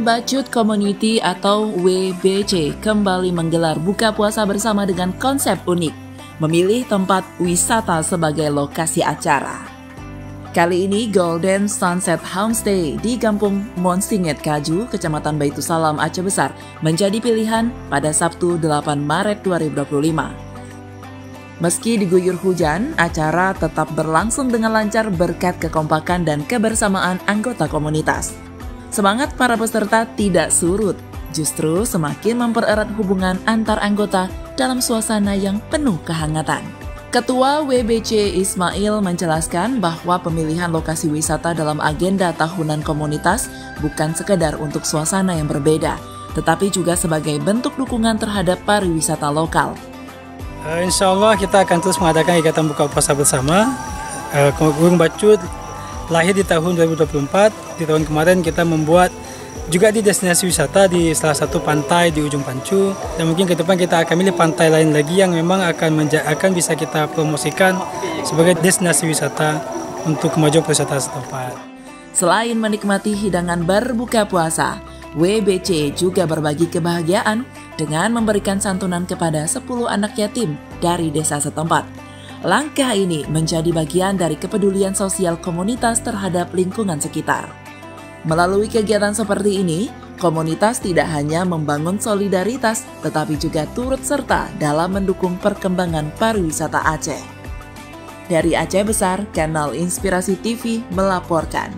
Bacut Community atau WBC kembali menggelar buka puasa bersama dengan konsep unik, memilih tempat wisata sebagai lokasi acara. Kali ini Golden Sunset Homestay di Kampung Monsinget Kaju, Kecamatan Baitussalam, Aceh Besar menjadi pilihan pada Sabtu 8 Maret 2025. Meski diguyur hujan, acara tetap berlangsung dengan lancar berkat kekompakan dan kebersamaan anggota komunitas. Semangat para peserta tidak surut, justru semakin mempererat hubungan antar anggota dalam suasana yang penuh kehangatan. Ketua WBC Ismail menjelaskan bahwa pemilihan lokasi wisata dalam agenda tahunan komunitas bukan sekedar untuk suasana yang berbeda, tetapi juga sebagai bentuk dukungan terhadap pariwisata lokal. Insya Allah kita akan terus mengadakan kegiatan buka puasa bersama. Burung Bacut lahir di tahun 2024. Di tahun kemarin kita membuat juga di destinasi wisata di salah satu pantai di ujung Pancu. Dan mungkin ke depan kita akan milih pantai lain lagi yang memang akan bisa kita promosikan sebagai destinasi wisata untuk kemajuan pariwisata setempat. Selain menikmati hidangan berbuka puasa, WBC juga berbagi kebahagiaan dengan memberikan santunan kepada 10 anak yatim dari desa setempat. Langkah ini menjadi bagian dari kepedulian sosial komunitas terhadap lingkungan sekitar. Melalui kegiatan seperti ini, komunitas tidak hanya membangun solidaritas, tetapi juga turut serta dalam mendukung perkembangan pariwisata Aceh. Dari Aceh Besar, Kanal Inspirasi TV melaporkan.